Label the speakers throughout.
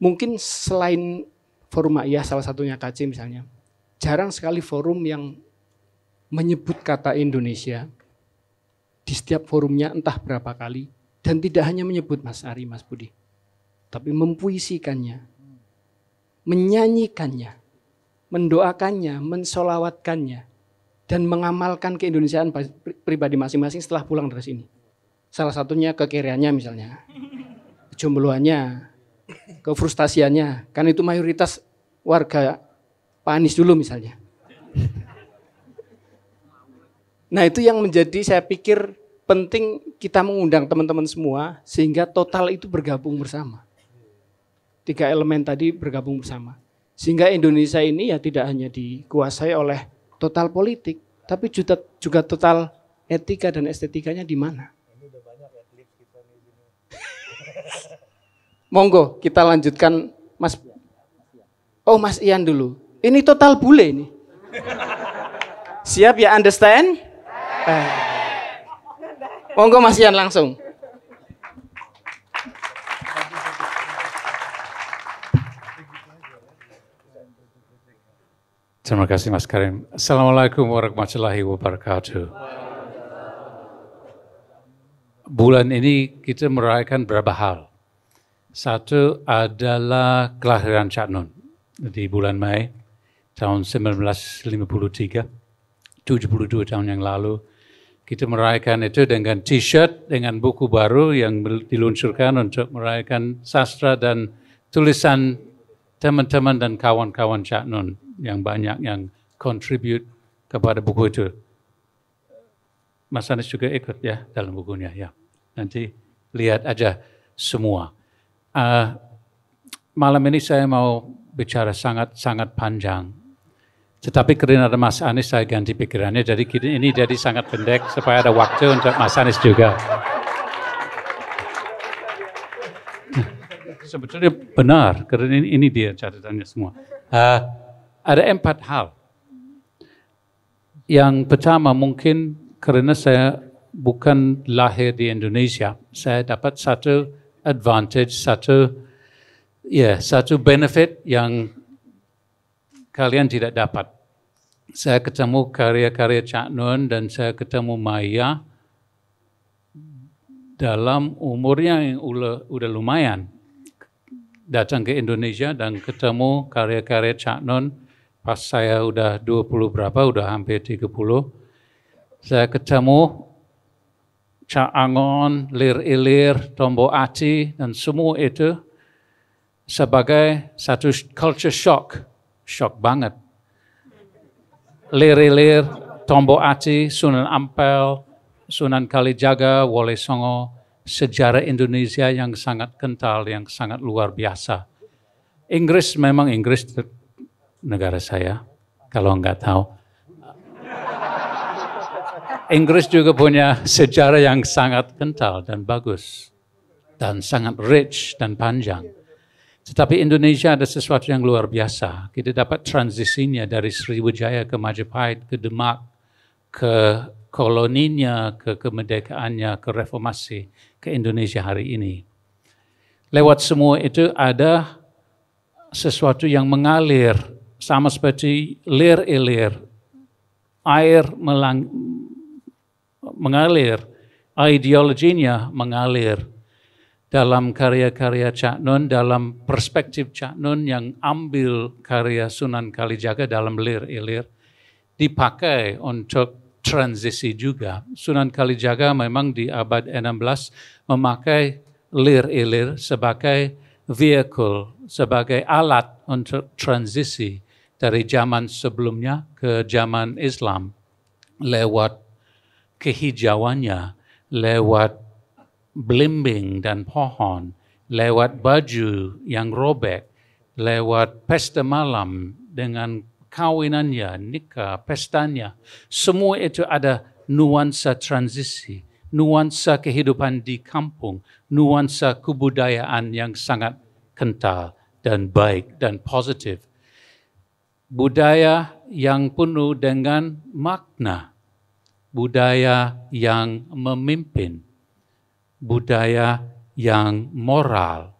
Speaker 1: mungkin selain forum Ma'iyah, salah satunya KC misalnya, jarang sekali forum yang menyebut kata Indonesia di setiap forumnya entah berapa kali, dan tidak hanya menyebut Mas Ari, Mas Budi, tapi mempuisikannya, menyanyikannya, mendoakannya, mensolawatkannya, dan mengamalkan keindonesiaan pribadi masing-masing setelah pulang dari sini. Salah satunya kekeriannya misalnya, kejombloannya, kefrustasiannya, kan itu mayoritas warga Pak Anies dulu misalnya. Nah itu yang menjadi saya pikir penting kita mengundang teman-teman semua sehingga total itu bergabung bersama. 3 elemen tadi bergabung bersama. Sehingga Indonesia ini ya tidak hanya dikuasai oleh total politik, tapi juga total etika dan estetikanya di mana. Monggo kita lanjutkan Mas. Oh Mas Ian dulu. Ini total bule ini. Siap ya, understand? Monggo Mas Ian langsung.
Speaker 2: Terima kasih Mas Karim. Assalamualaikum warahmatullahi wabarakatuh. Bulan ini kita merayakan beberapa hal. Satu adalah kelahiran Cak Nun di bulan Mei tahun 1953, 72 tahun yang lalu. Kita merayakan itu dengan t-shirt, dengan buku baru yang diluncurkan untuk merayakan sastra dan tulisan teman-teman dan kawan-kawan Cak Nun yang banyak yang contribute kepada buku itu. Mas Anies juga ikut ya dalam bukunya ya. Nanti lihat aja semua. Malam ini saya mau bicara sangat panjang. Tetapi karena ada Mas Anies saya ganti pikirannya. Jadi ini jadi sangat pendek supaya ada waktu untuk Mas Anies juga. Sebetulnya benar karena ini dia catatannya semua. Ada 4 hal. Yang pertama mungkin karena saya bukan lahir di Indonesia, saya dapat satu advantage, satu benefit yang kalian tidak dapat. Saya ketemu karya-karya Cak Nun dan saya ketemu Maya dalam umurnya yang udah lumayan. Datang ke Indonesia dan ketemu karya-karya Cak Nun pas saya udah 20 berapa, udah hampir 30. Saya ketemu Cak Angon, Lir Ilir, Tombo Ati, dan semua itu sebagai satu culture shock. Shock banget. Lir Ilir, Tombo Ati, Sunan Ampel, Sunan Kalijaga, Wole Songo, sejarah Indonesia yang sangat kental, yang sangat luar biasa. Inggris negara saya, kalau enggak tahu. Inggris juga punya sejarah yang sangat kental dan bagus dan sangat rich dan panjang. Tetapi Indonesia ada sesuatu yang luar biasa. Kita dapat transisinya dari Sriwijaya ke Majapahit, ke Demak, ke koloninya, ke kemerdekaannya, ke reformasi, ke Indonesia hari ini. Lewat semua itu ada sesuatu yang mengalir, sama seperti lir ilir, air mengalir, ideologinya mengalir dalam karya-karya Cak Nun, dalam perspektif Cak Nun yang ambil karya Sunan Kalijaga dalam lir ilir, dipakai untuk transisi juga. Sunan Kalijaga memang di abad 16 memakai lir ilir sebagai vehicle, sebagai alat untuk transisi dari zaman sebelumnya ke zaman Islam lewat kehijauannya, lewat belimbing dan pohon, lewat baju yang robek, lewat pesta malam dengan kawinannya, nikah, pestanya. Semua itu ada nuansa transisi, nuansa kehidupan di kampung, nuansa kebudayaan yang sangat kental dan baik dan positif. Budaya yang penuh dengan makna. Budaya yang memimpin, budaya yang moral,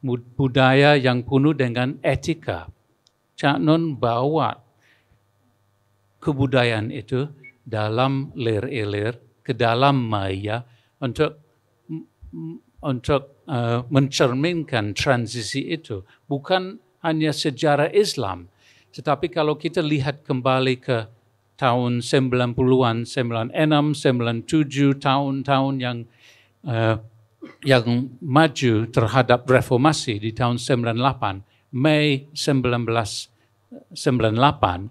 Speaker 2: budaya yang penuh dengan etika. Cak Nun bawa kebudayaan itu dalam lir-ilir ke dalam maya untuk mencerminkan transisi itu. Bukan hanya sejarah Islam, tetapi kalau kita lihat kembali ke tahun 90-an, 96, 97, tahun-tahun yang maju terhadap reformasi di tahun 98, Mei 1998,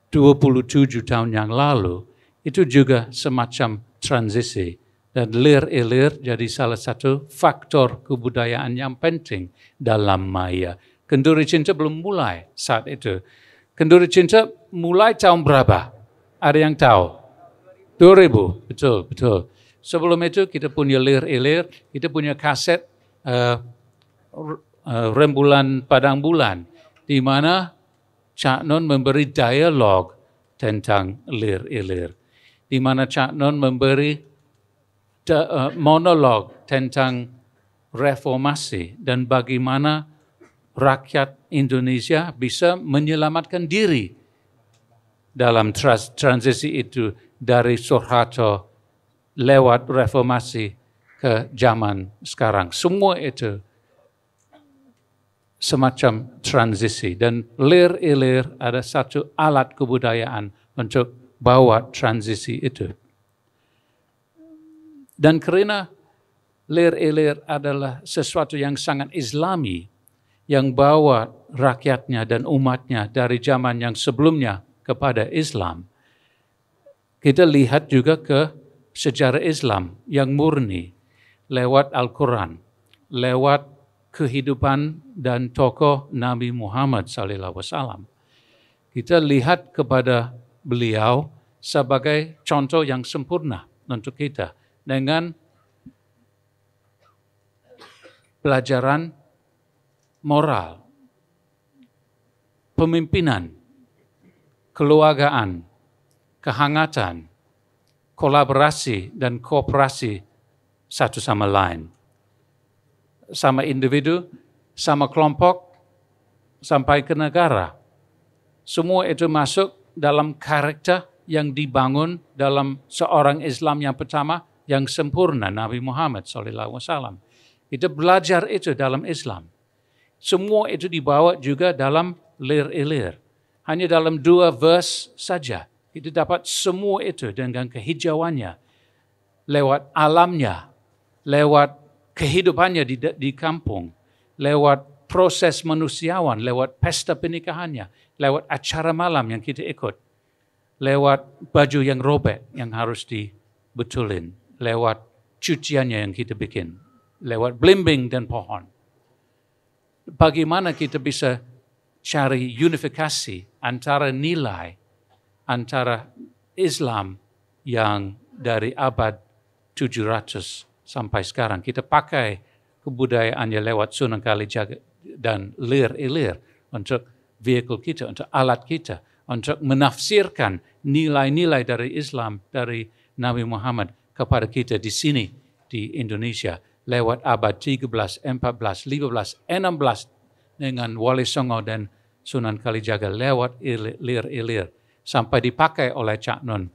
Speaker 2: 27 tahun yang lalu, itu juga semacam transisi. Dan lir-ilir jadi salah satu faktor kebudayaan yang penting dalam maya. Kenduri Cinta belum mulai saat itu. Kenduri Cinta mulai tahun berapa? Ada yang tahu? 2000, betul. Sebelum itu kita punya lir-ilir, kita punya kaset Rembulan Padang Bulan, di mana Cak Nun memberi dialog tentang lir-ilir, di mana Cak Nun memberi monolog tentang reformasi dan bagaimana rakyat Indonesia bisa menyelamatkan diri dalam transisi itu dari Soeharto lewat reformasi ke zaman sekarang. Semua itu semacam transisi dan lir-ilir ada satu alat kebudayaan untuk bawa transisi itu. Dan kerana lir-ilir adalah sesuatu yang sangat Islami, yang bawa rakyatnya dan umatnya dari zaman yang sebelumnya kepada Islam, kita lihat juga ke sejarah Islam yang murni, lewat Al-Quran, lewat kehidupan dan tokoh Nabi Muhammad SAW. Kita lihat kepada beliau sebagai contoh yang sempurna untuk kita, dengan pelajaran moral, pemimpinan, keluargaan, kehangatan, kolaborasi dan kooperasi satu sama lain. Sama individu, sama kelompok, sampai ke negara. Semua itu masuk dalam karakter yang dibangun dalam seorang Islam yang pertama, yang sempurna, Nabi Muhammad SAW. Kita belajar itu dalam Islam. Semua itu dibawa juga dalam lir-ilir. Hanya dalam 2 verse saja. Kita dapat semua itu dengan kehijauannya, lewat alamnya, lewat kehidupannya di kampung, lewat proses manusiawan, lewat pesta pernikahannya, lewat acara malam yang kita ikut, lewat baju yang robek yang harus dibetulin, lewat cuciannya yang kita bikin, lewat belimbing dan pohon. Bagaimana kita bisa cari unifikasi antara nilai, antara Islam yang dari abad 700 sampai sekarang. Kita pakai kebudayaannya lewat Sunan Kalijaga dan lir-ilir untuk vehicle kita, untuk alat kita, untuk menafsirkan nilai-nilai dari Islam, dari Nabi Muhammad kepada kita di sini, di Indonesia, lewat abad 13, 14, 15, 16 dengan Wali Songo dan Sunan Kalijaga, lewat lir-ilir, sampai dipakai oleh Cak Nun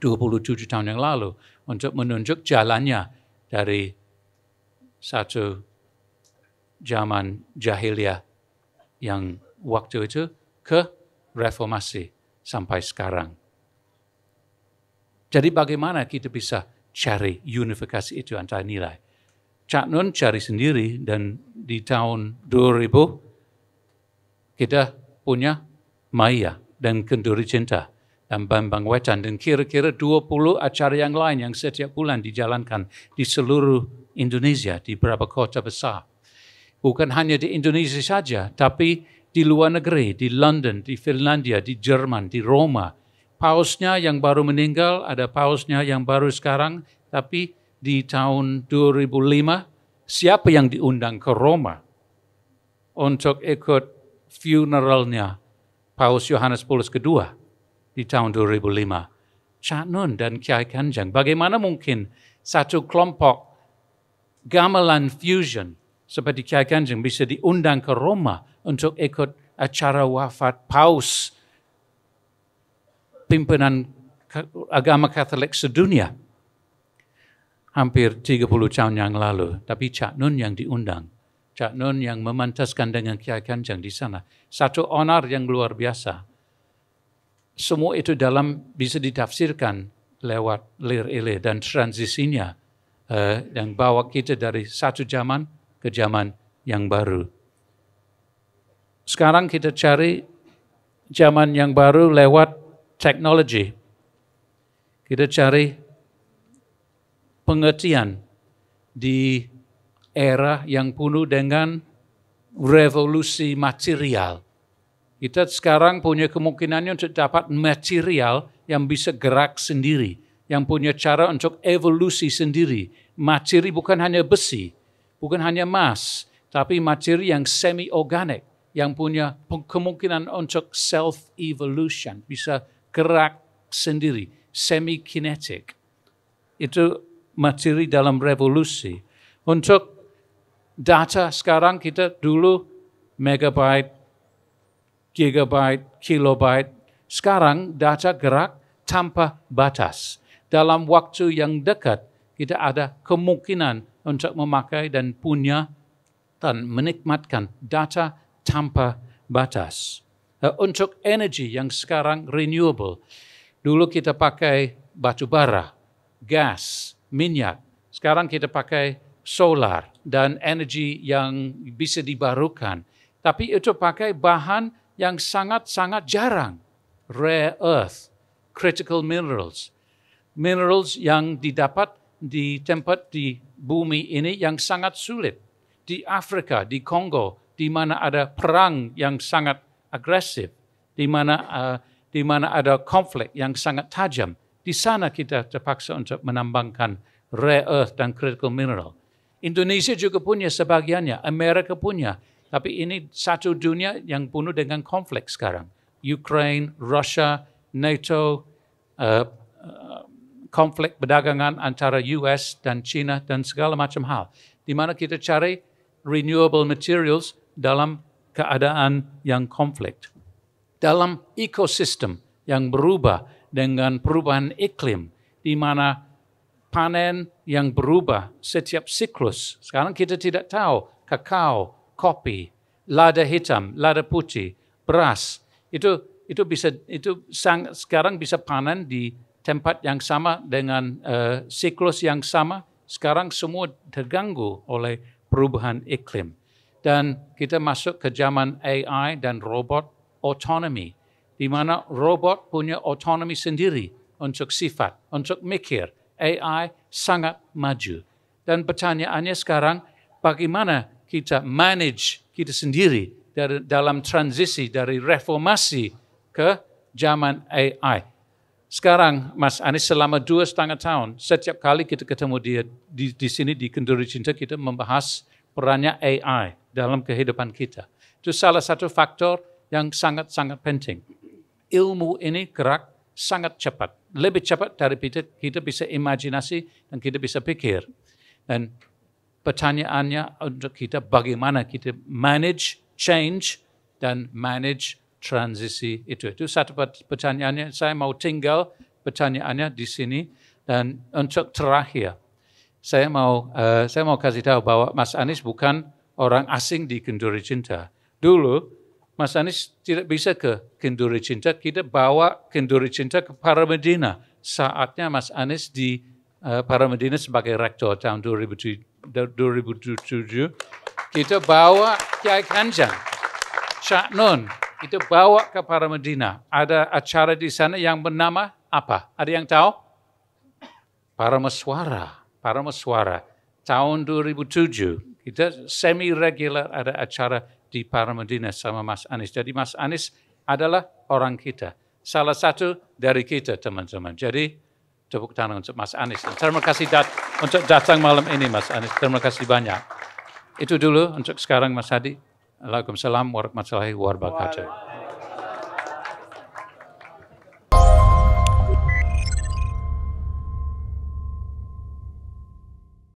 Speaker 2: 27 tahun yang lalu untuk menunjuk jalannya dari satu zaman jahiliyah yang waktu itu ke reformasi sampai sekarang. Jadi bagaimana kita bisa cari unifikasi itu antara nilai? Cak Nun cari sendiri, dan di tahun 2000 kita punya Maya dan Kenduri Cinta dan Bambang Wetan, dan kira-kira 20 acara yang lain yang setiap bulan dijalankan di seluruh Indonesia, di beberapa kota besar. Bukan hanya di Indonesia saja, tapi di luar negeri, di London, di Finlandia, di Jerman, di Roma. Pausnya yang baru meninggal, ada pausnya yang baru sekarang, tapi di tahun 2005, siapa yang diundang ke Roma untuk ikut funeralnya Paus Yohanes Paulus II di tahun 2005? Cak Nun dan Kiai Kanjeng. Bagaimana mungkin satu kelompok gamelan fusion seperti Kiai Kanjeng bisa diundang ke Roma untuk ikut acara wafat Paus pimpinan agama Katolik sedunia hampir 30 tahun yang lalu. Tapi Cak Nun yang diundang. Cak Nun yang memantaskan dengan Kiai Kanjeng di sana. Satu honor yang luar biasa. Semua itu bisa ditafsirkan lewat lir-ilir dan transisinya yang bawa kita dari satu zaman ke zaman yang baru. Sekarang kita cari zaman yang baru lewat teknologi. Kita cari pengertian di era yang penuh dengan revolusi material. Kita sekarang punya kemungkinannya untuk dapat material yang bisa gerak sendiri, yang punya cara untuk evolusi sendiri. Materi bukan hanya besi, bukan hanya emas, tapi materi yang semi-organik, yang punya kemungkinan untuk self-evolution, bisa gerak sendiri, semi-kinetic. Itu materi dalam revolusi. Untuk data sekarang kita dulu megabyte, gigabyte, kilobyte. Sekarang data gerak tanpa batas. Dalam waktu yang dekat kita ada kemungkinan untuk memakai dan punya dan menikmatkan data tanpa batas. Untuk energi yang sekarang renewable. Dulu kita pakai batu bara, gas, minyak. Sekarang kita pakai solar dan energi yang bisa dibarukan. Tapi itu pakai bahan yang sangat-sangat jarang. Rare earth, critical minerals. Minerals yang didapat di tempat di bumi ini yang sangat sulit. Di Afrika, di Kongo, di mana ada perang yang sangat agresif, di mana ada konflik yang sangat tajam. Di sana kita terpaksa untuk menambangkan rare earth dan critical mineral. Indonesia juga punya sebagiannya, Amerika punya. Tapi ini satu dunia yang penuh dengan konflik sekarang. Ukraine, Russia, NATO, konflik perdagangan antara US dan China dan segala macam hal. Di mana kita cari renewable materials dalam keadaan yang konflik. Dalam ekosistem yang berubah dengan perubahan iklim, di mana panen yang berubah setiap siklus. Sekarang kita tidak tahu kakao, kopi, lada hitam, lada putih, beras. Itu sekarang bisa panen di tempat yang sama dengan siklus yang sama. Sekarang semua terganggu oleh perubahan iklim. Dan kita masuk ke zaman AI dan robot autonomy, di mana robot punya otonomi sendiri untuk sifat, untuk mikir. AI sangat maju. Dan pertanyaannya sekarang, bagaimana kita manage kita sendiri dalam transisi dari reformasi ke zaman AI. Sekarang, Mas Anies selama 2,5 tahun, setiap kali kita ketemu dia di sini di Kenduri Cinta, kita membahas perannya AI dalam kehidupan kita. Itu salah satu faktor yang sangat-sangat penting. Ilmu ini gerak sangat cepat. Lebih cepat dari kita bisa imajinasi dan kita bisa pikir. Dan pertanyaannya untuk kita bagaimana kita manage change dan manage transisi itu. Itu satu pertanyaannya. Saya mau tinggal pertanyaannya di sini. Dan untuk terakhir, saya mau kasih tahu bahwa Mas Anies bukan orang asing di Kenduri Cinta. Dulu Mas Anies tidak bisa ke Kenduri Cinta, kita bawa Kenduri Cinta ke Paramedina. Saatnya Mas Anies di Paramedina sebagai rektor tahun 2007, kita bawa Kiai Kanjeng, Cak Nun, kita bawa ke Paramedina. Ada acara di sana yang bernama apa? Ada yang tahu? Parameswara. Tahun 2007, kita semi-regular ada acara di Paramedina sama Mas Anies. Jadi Mas Anies adalah orang kita. Salah satu dari kita, teman-teman. Jadi tepuk tangan untuk Mas Anies. Dan terima kasih untuk datang malam ini, Mas Anies. Terima kasih banyak. Itu dulu untuk sekarang, Mas Hadi. Waalaikumsalam warahmatullahi wabarakatuh.